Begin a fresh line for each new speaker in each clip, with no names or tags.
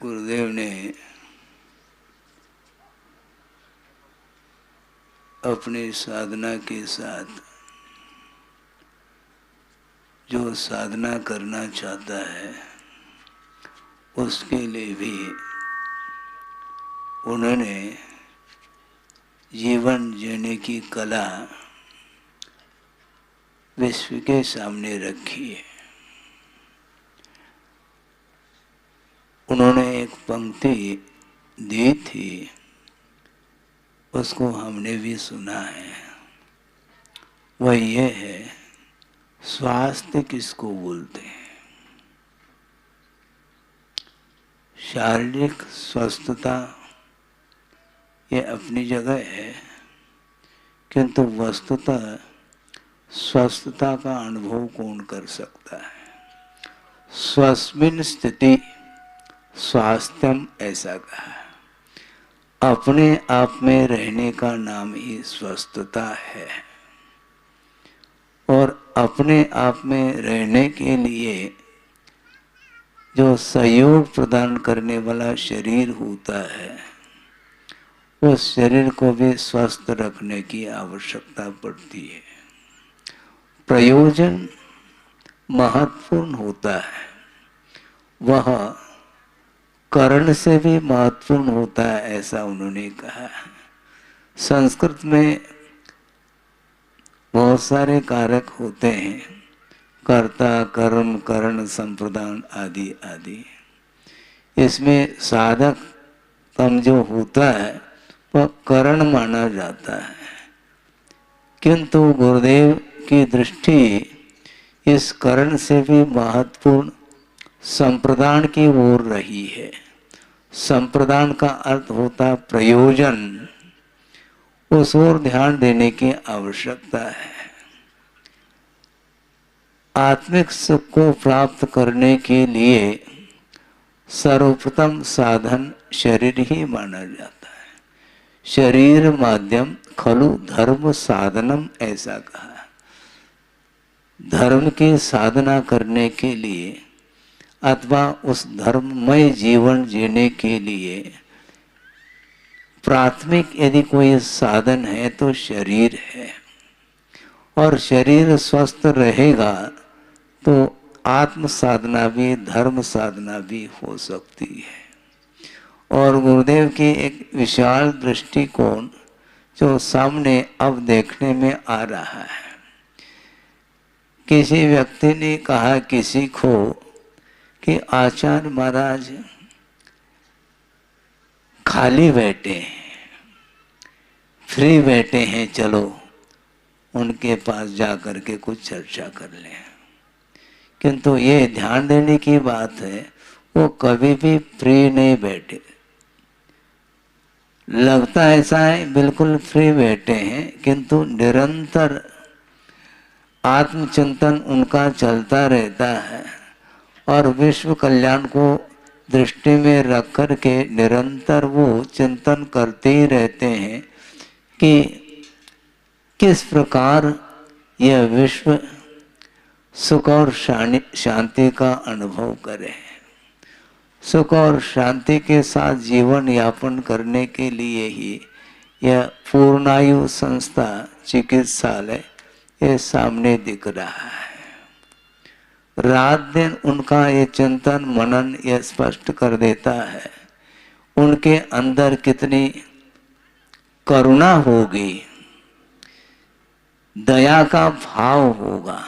गुरुदेव ने अपनी साधना के साथ जो साधना करना चाहता है उसके लिए भी उन्होंने जीवन जीने की कला विश्व के सामने रखी है। उन्होंने एक पंक्ति दी थी, उसको हमने भी सुना है। वह ये है, स्वास्थ्य किसको बोलते हैं। शारीरिक स्वस्थता ये अपनी जगह है, किंतु वस्तुतः स्वस्थता का अनुभव कौन कर सकता है। स्वस्मिन् स्थिति स्वास्थ्यम ऐसा कहा। अपने आप में रहने का नाम ही स्वस्थता है। और अपने आप में रहने के लिए जो सहयोग प्रदान करने वाला शरीर होता है, उस शरीर को भी स्वस्थ रखने की आवश्यकता पड़ती है। प्रयोजन महत्वपूर्ण होता है, वह करण से भी महत्वपूर्ण होता है, ऐसा उन्होंने कहा। संस्कृत में बहुत सारे कारक होते हैं, कर्ता, कर्म, करण, संप्रदान आदि आदि। इसमें साधक कम जो होता है वह करण माना जाता है, किंतु गुरुदेव की दृष्टि इस करण से भी महत्वपूर्ण संप्रदान की ओर रही है। संप्रदान का अर्थ होता प्रयोजन, उस ओर ध्यान देने की आवश्यकता है। आत्मिक सुख को प्राप्त करने के लिए सर्वप्रथम साधन शरीर ही माना जाता है। शरीर माध्यम खलु धर्म साधनम ऐसा कहा। धर्म की साधना करने के लिए अथवा उस धर्ममय जीवन जीने के लिए प्राथमिक यदि कोई साधन है तो शरीर है। और शरीर स्वस्थ रहेगा तो आत्म साधना भी, धर्म साधना भी हो सकती है। और गुरुदेव की एक विशाल दृष्टिकोण जो सामने अब देखने में आ रहा है। किसी व्यक्ति ने कहा किसी को कि आचार्य महाराज खाली बैठे हैं, फ्री बैठे हैं, चलो उनके पास जा कर के कुछ चर्चा कर लें। किंतु ये ध्यान देने की बात है, वो कभी भी फ्री नहीं बैठे। लगता ऐसा है बिल्कुल फ्री बैठे हैं, किंतु निरंतर आत्मचिंतन उनका चलता रहता है और विश्व कल्याण को दृष्टि में रख कर के निरंतर वो चिंतन करते ही रहते हैं कि किस प्रकार यह विश्व सुख और शांति का अनुभव करे। सुख और शांति के साथ जीवन यापन करने के लिए ही यह पूर्णायु संस्था चिकित्सालय ये सामने दिख रहा है। रात दिन उनका ये चिंतन मनन यह स्पष्ट कर देता है उनके अंदर कितनी करुणा होगी, दया का भाव होगा।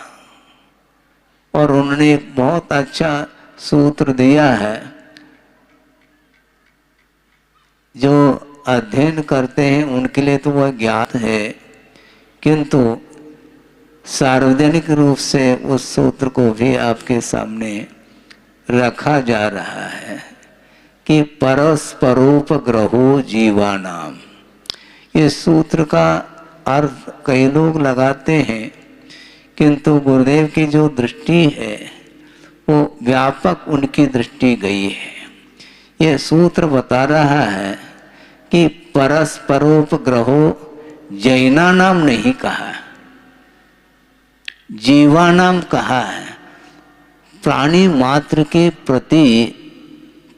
और उन्होंने एक बहुत अच्छा सूत्र दिया है, जो अध्ययन करते हैं उनके लिए तो वह ज्ञात है, किंतु सार्वजनिक रूप से उस सूत्र को भी आपके सामने रखा जा रहा है कि परस्परोप ग्रहो जीवानाम। इस सूत्र का अर्थ कई लोग लगाते हैं, किंतु गुरुदेव की जो दृष्टि है वो व्यापक उनकी दृष्टि गई है। यह सूत्र बता रहा है कि परस्परोप ग्रहो, जैना नाम नहीं कहा, जीवानाम कहा है। प्राणी मात्र के प्रति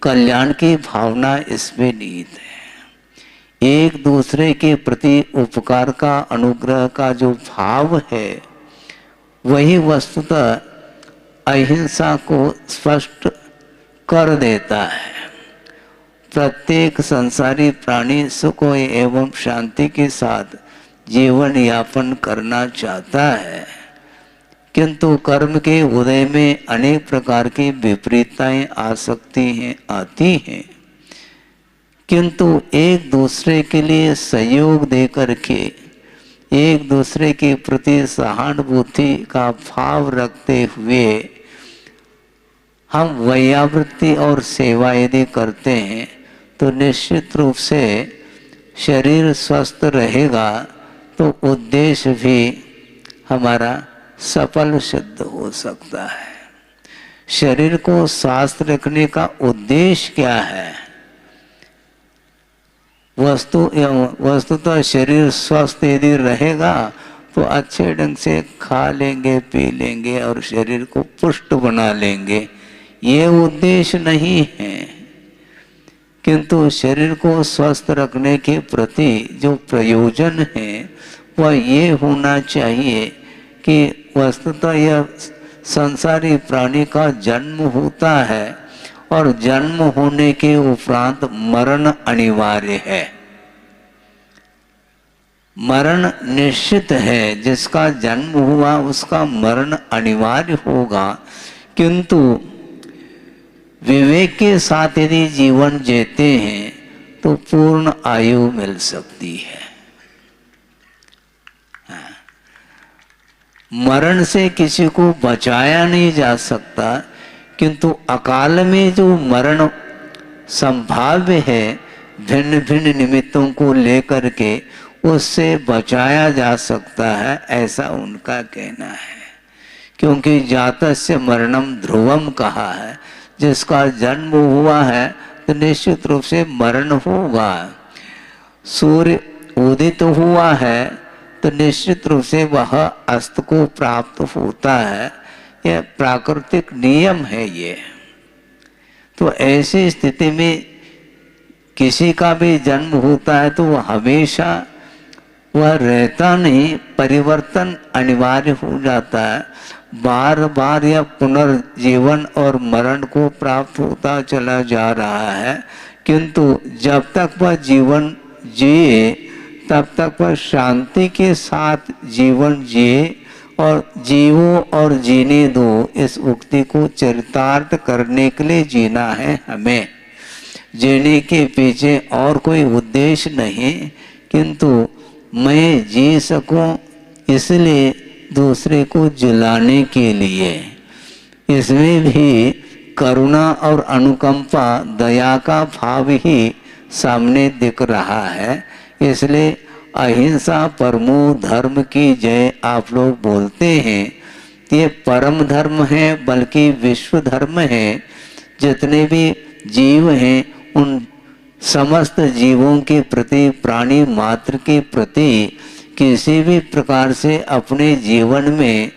कल्याण की भावना इसमें निहित है। एक दूसरे के प्रति उपकार का, अनुग्रह का जो भाव है, वही वस्तुतः अहिंसा को स्पष्ट कर देता है। प्रत्येक संसारी प्राणी सुख एवं शांति के साथ जीवन यापन करना चाहता है, किंतु कर्म के उदय में अनेक प्रकार की विपरीतताएं आती हैं, किंतु एक दूसरे के लिए सहयोग देकर के, एक दूसरे के प्रति सहानुभूति का भाव रखते हुए हम वैयावृत्ति और सेवा यदि करते हैं तो निश्चित रूप से शरीर स्वस्थ रहेगा, तो उद्देश्य भी हमारा सफल सिद्ध हो सकता है। शरीर को स्वस्थ रखने का उद्देश्य क्या है? वस्तुतः शरीर स्वस्थ यदि रहेगा तो अच्छे ढंग से खा लेंगे, पी लेंगे और शरीर को पुष्ट बना लेंगे, ये उद्देश्य नहीं है। किंतु शरीर को स्वस्थ रखने के प्रति जो प्रयोजन है वह ये होना चाहिए कि वस्तुतः यह संसारी प्राणी का जन्म होता है और जन्म होने के उपरांत मरण अनिवार्य है। मरण निश्चित है, जिसका जन्म हुआ उसका मरण अनिवार्य होगा, किंतु विवेक के साथ यदि जीवन जीते हैं तो पूर्ण आयु मिल सकती है। मरण से किसी को बचाया नहीं जा सकता, किंतु अकाल में जो मरण संभाव्य है, भिन्न भिन्न निमित्तों को लेकर के उससे बचाया जा सकता है, ऐसा उनका कहना है। क्योंकि जातस्य मरणम ध्रुवम कहा है, जिसका जन्म हुआ है तो निश्चित रूप से मरण होगा। सूर्य उदित हुआ है तो निश्चित रूप से वह अस्त को प्राप्त होता है, यह प्राकृतिक नियम है ये। तो ऐसी स्थिति में किसी का भी जन्म होता है तो वह हमेशा वह रहता नहीं, परिवर्तन अनिवार्य हो जाता है। बार बार यह पुनर्जीवन और मरण को प्राप्त होता चला जा रहा है, किंतु जब तक वह जीवन जिए तब तक वह शांति के साथ जीवन जिए और जीवो और जीने दो, इस उक्ति को चरितार्थ करने के लिए जीना है हमें। जीने के पीछे और कोई उद्देश्य नहीं, किंतु मैं जी सकूं इसलिए दूसरे को जिलाने के लिए। इसमें भी करुणा और अनुकंपा, दया का भाव ही सामने दिख रहा है। इसलिए अहिंसा परमो धर्म की जय आप लोग बोलते हैं, ये परम धर्म है, बल्कि विश्व धर्म है। जितने भी जीव हैं उन समस्त जीवों के प्रति, प्राणी मात्र के प्रति किसी भी प्रकार से अपने जीवन में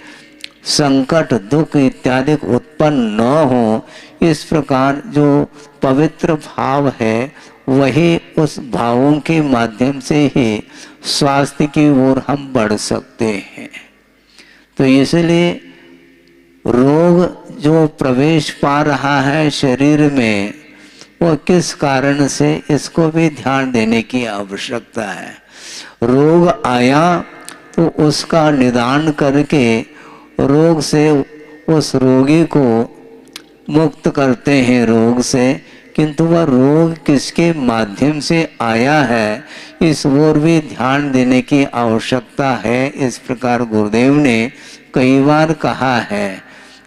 संकट, दुख इत्यादि उत्पन्न न हो, इस प्रकार जो पवित्र भाव है वही उस भावों के माध्यम से ही स्वास्थ्य की ओर हम बढ़ सकते हैं। तो इसलिए रोग जो प्रवेश पा रहा है शरीर में, वो किस कारण से, इसको भी ध्यान देने की आवश्यकता है। रोग आया तो उसका निदान करके रोग से उस रोगी को मुक्त करते हैं रोग से, किंतु वह रोग किसके माध्यम से आया है, इस ओर भी ध्यान देने की आवश्यकता है। इस प्रकार गुरुदेव ने कई बार कहा है,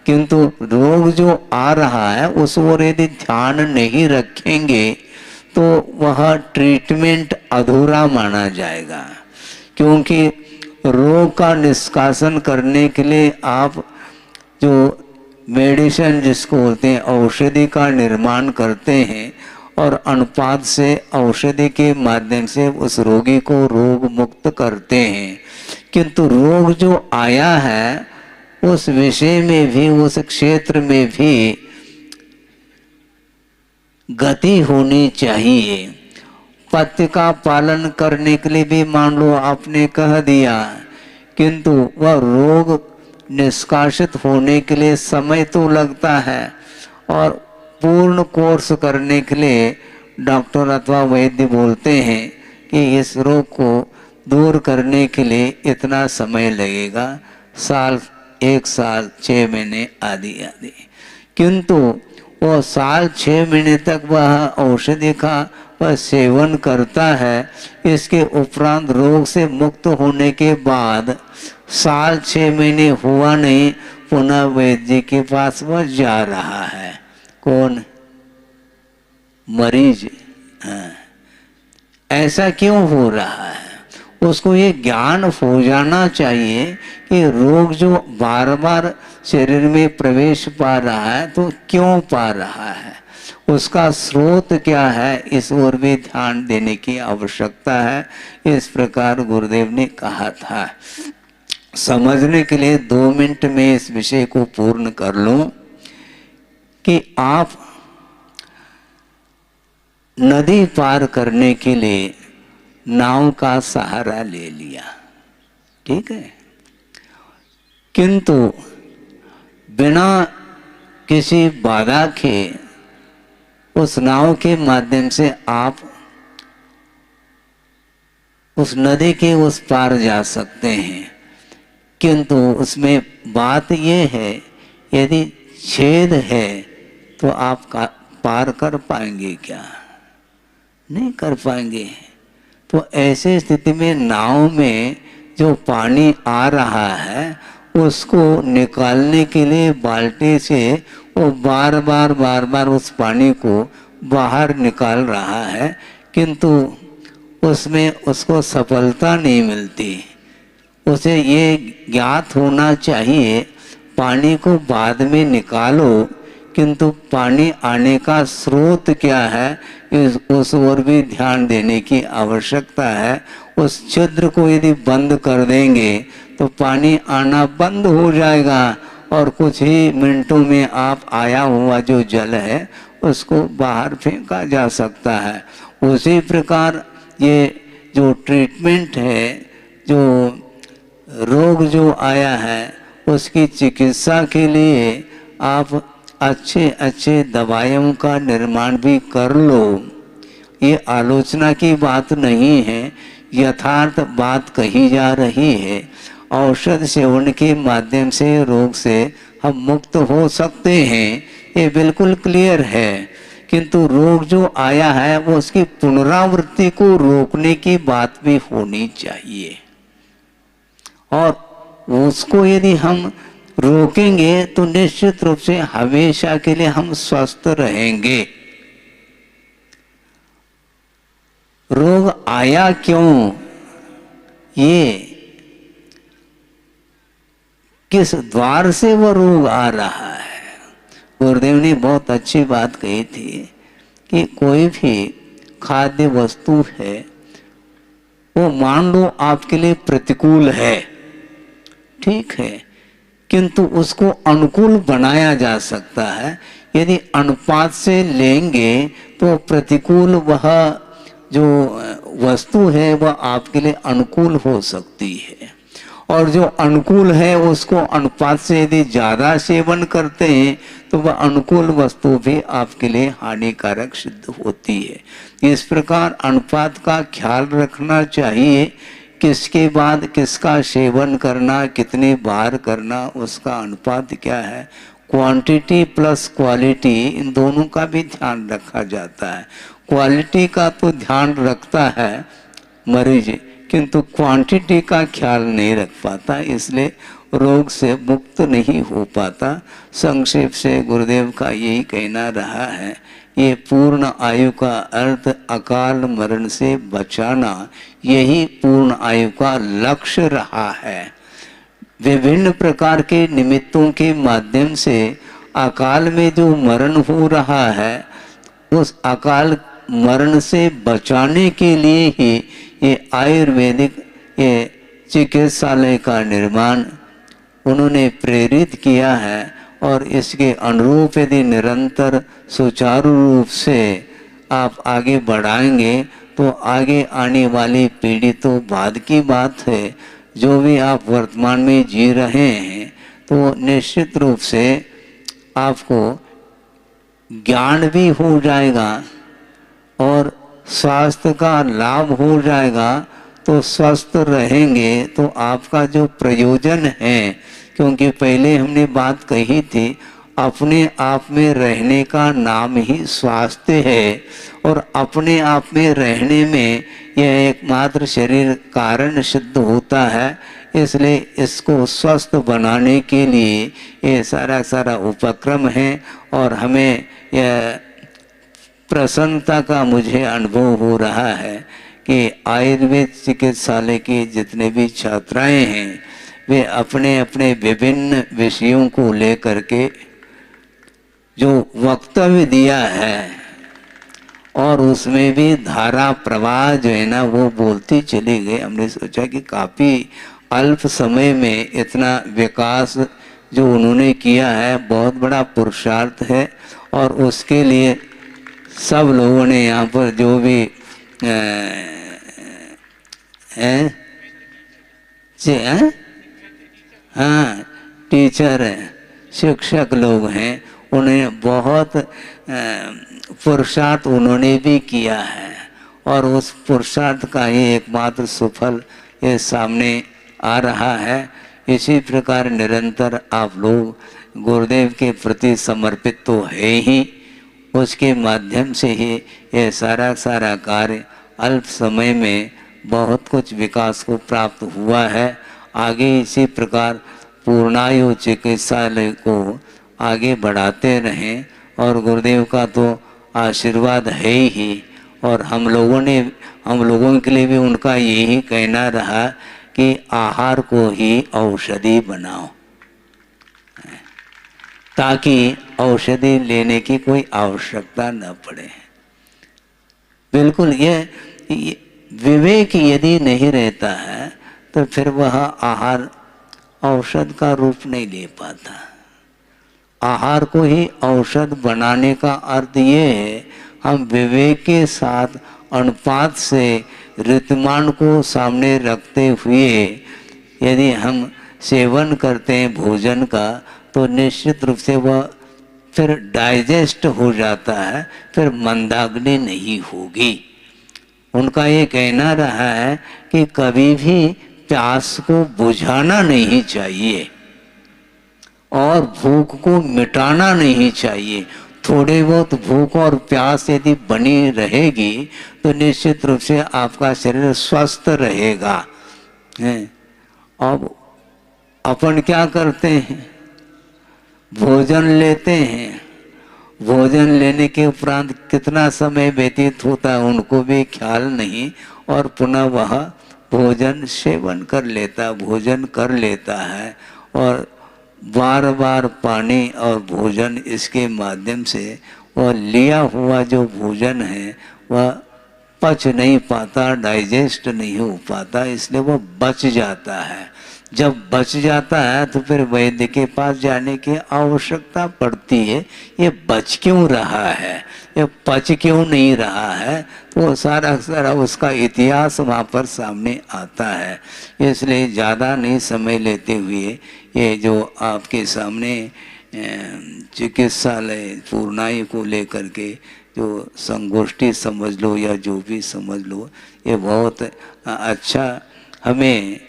किंतु रोग जो आ रहा है उस ओर यदि ध्यान नहीं रखेंगे तो वह ट्रीटमेंट अधूरा माना जाएगा। क्योंकि रोग का निष्कासन करने के लिए आप जो मेडिसिन जिसको बोलते हैं औषधि का निर्माण करते हैं और अनुपात से औषधि के माध्यम से उस रोगी को रोग मुक्त करते हैं, किंतु रोग जो आया है उस विषय में भी, उस क्षेत्र में भी गति होनी चाहिए। पथ्य का पालन करने के लिए भी मान लो आपने कह दिया, किंतु वह रोग निष्कासित होने के लिए समय तो लगता है, और पूर्ण कोर्स करने के लिए डॉक्टर अथवा वैद्य बोलते हैं कि इस रोग को दूर करने के लिए इतना समय लगेगा, साल, 1 साल, 6 महीने आदि आदि। किंतु वो साल 6 महीने तक वह औषधि का वह सेवन करता है, इसके उपरांत रोग से मुक्त होने के बाद साल 6 महीने हुआ नहीं, पुनः वैद्य के पास वह जा रहा है। कौन? मरीज। ऐसा क्यों हो रहा है? उसको ये ज्ञान हो जाना चाहिए कि रोग जो बार बार शरीर में प्रवेश पा रहा है तो क्यों पा रहा है, उसका स्रोत क्या है, इस ओर भी ध्यान देने की आवश्यकता है। इस प्रकार गुरुदेव ने कहा था। समझने के लिए 2 मिनट में इस विषय को पूर्ण कर लूं कि आप नदी पार करने के लिए नाव का सहारा ले लिया, ठीक है, किंतु बिना किसी बाधा के उस नाव के माध्यम से आप उस नदी के उस पार जा सकते हैं। किंतु उसमें बात ये है, यदि छेद है तो आप पार कर पाएंगे क्या? नहीं कर पाएंगे। तो ऐसे स्थिति में नाव में जो पानी आ रहा है उसको निकालने के लिए बाल्टी से वो बार बार उस पानी को बाहर निकाल रहा है, किंतु उसमें उसको सफलता नहीं मिलती। उसे ये ज्ञात होना चाहिए पानी को बाद में निकालो, किंतु पानी आने का स्रोत क्या है उस ओर भी ध्यान देने की आवश्यकता है। उस छिद्र को यदि बंद कर देंगे तो पानी आना बंद हो जाएगा और कुछ ही मिनटों में आप आया हुआ जो जल है उसको बाहर फेंका जा सकता है। उसी प्रकार ये जो ट्रीटमेंट है, जो रोग जो आया है उसकी चिकित्सा के लिए आप अच्छे अच्छे दवाइयों का निर्माण भी कर लो। ये आलोचना की बात नहीं है, यथार्थ बात कही जा रही है। औषध सेवन के माध्यम से रोग से हम मुक्त हो सकते हैं, ये बिल्कुल क्लियर है। किंतु रोग जो आया है वो उसकी पुनरावृत्ति को रोकने की बात भी होनी चाहिए, और उसको यदि हम रोकेंगे तो निश्चित रूप से हमेशा के लिए हम स्वस्थ रहेंगे। रोग आया क्यों, ये किस द्वार से वो रोग आ रहा है। गुरुदेव ने बहुत अच्छी बात कही थी कि कोई भी खाद्य वस्तु है वो मान लो आपके लिए प्रतिकूल है, ठीक है, किंतु उसको अनुकूल बनाया जा सकता है। यदि अनुपात से लेंगे तो प्रतिकूल वह जो वस्तु है वह आपके लिए अनुकूल हो सकती है, और जो अनुकूल है उसको अनुपात से यदि ज़्यादा सेवन करते हैं तो वह अनुकूल वस्तु भी आपके लिए हानिकारक सिद्ध होती है। इस प्रकार अनुपात का ख्याल रखना चाहिए, किसके बाद किसका सेवन करना, कितनी बार करना, उसका अनुपात क्या है। क्वांटिटी प्लस क्वालिटी, इन दोनों का भी ध्यान रखा जाता है। क्वालिटी का तो ध्यान रखता है मरीज, किंतु क्वांटिटी का ख्याल नहीं रख पाता, इसलिए रोग से मुक्त नहीं हो पाता। संक्षेप से गुरुदेव का यही कहना रहा है, ये पूर्ण आयु का अर्थ अकाल मरण से बचाना, यही पूर्ण आयु का लक्ष्य रहा है। विभिन्न प्रकार के निमित्तों के माध्यम से अकाल में जो मरण हो रहा है उस अकाल मरण से बचाने के लिए ही ये आयुर्वेदिक ये चिकित्सालय का निर्माण उन्होंने प्रेरित किया है, और इसके अनुरूप यदि निरंतर सुचारू रूप से आप आगे बढ़ाएंगे तो आगे आने वाली पीढ़ी तो बाद की बात है। जो भी आप वर्तमान में जी रहे हैं तो निश्चित रूप से आपको ज्ञान भी हो जाएगा और स्वास्थ्य का लाभ हो जाएगा। तो स्वस्थ रहेंगे तो आपका जो प्रयोजन है, क्योंकि पहले हमने बात कही थी अपने आप में रहने का नाम ही स्वास्थ्य है और अपने आप में रहने में यह एकमात्र शरीर कारण सिद्ध होता है। इसलिए इसको स्वस्थ बनाने के लिए ये सारा उपक्रम है और हमें यह प्रसन्नता का मुझे अनुभव हो रहा है कि आयुर्वेद चिकित्सालय की जितने भी छात्राएं हैं वे अपने अपने विभिन्न विषयों को लेकर के जो वक्तव्य दिया है और उसमें भी धारा प्रवाह जो है ना वो बोलती चली गई। हमने सोचा कि काफ़ी अल्प समय में इतना विकास जो उन्होंने किया है बहुत बड़ा पुरुषार्थ है और उसके लिए सब लोगों ने यहाँ पर जो भी हाँ टीचर हैं, शिक्षक लोग हैं, उन्हें बहुत पुरुषार्थ उन्होंने भी किया है और उस पुरुषार्थ का ही एकमात्र सुफल ये सामने आ रहा है। इसी प्रकार निरंतर आप लोग गुरुदेव के प्रति समर्पित तो है ही, उसके माध्यम से ही ये सारा कार्य अल्प समय में बहुत कुछ विकास को प्राप्त हुआ है। आगे इसी प्रकार पूर्णायु चिकित्सालय को आगे बढ़ाते रहें और गुरुदेव का तो आशीर्वाद है ही और हम लोगों के लिए भी उनका यही कहना रहा कि आहार को ही औषधि बनाओ ताकि औषधि लेने की कोई आवश्यकता न पड़े। बिल्कुल ये विवेक यदि नहीं रहता है तो फिर वह आहार औषध का रूप नहीं ले पाता। आहार को ही औषध बनाने का अर्थ ये है हम विवेक के साथ अनुपात से ऋतुमान को सामने रखते हुए यदि हम सेवन करते हैं भोजन का तो निश्चित रूप से वह फिर डाइजेस्ट हो जाता है, फिर मंदाग्नि नहीं होगी। उनका ये कहना रहा है कि कभी भी प्यास को बुझाना नहीं चाहिए और भूख को मिटाना नहीं चाहिए। थोड़े बहुत भूख और प्यास यदि बनी रहेगी तो निश्चित रूप से आपका शरीर स्वस्थ रहेगा। अब अपन क्या करते हैं, भोजन लेते हैं, भोजन लेने के उपरांत कितना समय व्यतीत होता है उनको भी ख्याल नहीं और पुनः वह भोजन सेवन कर लेता, भोजन कर लेता है और बार बार पानी और भोजन इसके माध्यम से वह लिया हुआ जो भोजन है वह पच नहीं पाता, डाइजेस्ट नहीं हो पाता, इसलिए वह बच जाता है। जब बच जाता है तो फिर वैद्य के पास जाने की आवश्यकता पड़ती है। ये बच क्यों रहा है, ये पच क्यों नहीं रहा है, वो सारा उसका इतिहास वहाँ पर सामने आता है। इसलिए ज़्यादा नहीं समय लेते हुए ये जो आपके सामने चिकित्सालय पूर्णायु को लेकर के जो संगोष्ठी समझ लो या जो भी समझ लो, ये बहुत अच्छा हमें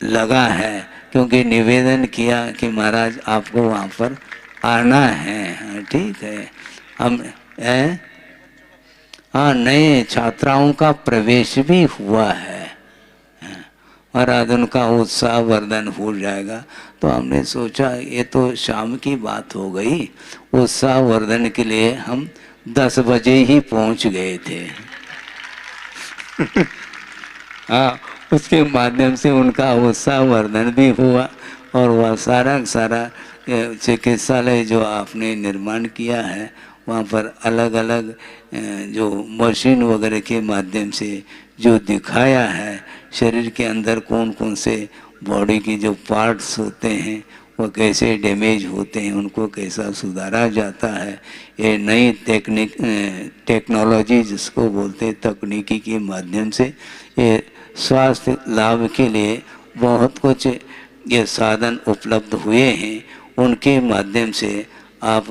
लगा है, क्योंकि निवेदन किया कि महाराज आपको वहाँ पर आना है। ठीक है, हम हाँ नए छात्राओं का प्रवेश भी हुआ है महाराज, उनका उत्साह वर्धन हो जाएगा। तो हमने सोचा ये तो शाम की बात हो गई, उत्साह वर्धन के लिए हम 10 बजे ही पहुंच गए थे। हाँ, उसके माध्यम से उनका उत्साह वर्धन भी हुआ और वह सारा चिकित्सालय जो आपने निर्माण किया है वहाँ पर अलग अलग जो मशीन वगैरह के माध्यम से जो दिखाया है शरीर के अंदर कौन कौन से बॉडी की जो पार्ट्स होते हैं वो कैसे डैमेज होते हैं, उनको कैसा सुधारा जाता है। ये नई टेक्नोलॉजी जिसको बोलते हैं, तकनीकी के माध्यम से ये स्वास्थ्य लाभ के लिए बहुत कुछ ये साधन उपलब्ध हुए हैं। उनके माध्यम से आप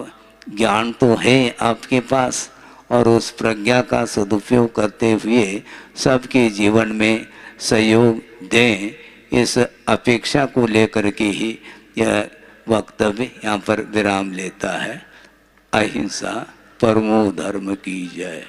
ज्ञान तो है आपके पास, और उस प्रज्ञा का सदुपयोग करते हुए सबके जीवन में सहयोग दें, इस अपेक्षा को लेकर के ही यह वक्तव्य यहाँ पर विराम लेता है। अहिंसा परमो धर्म की जय।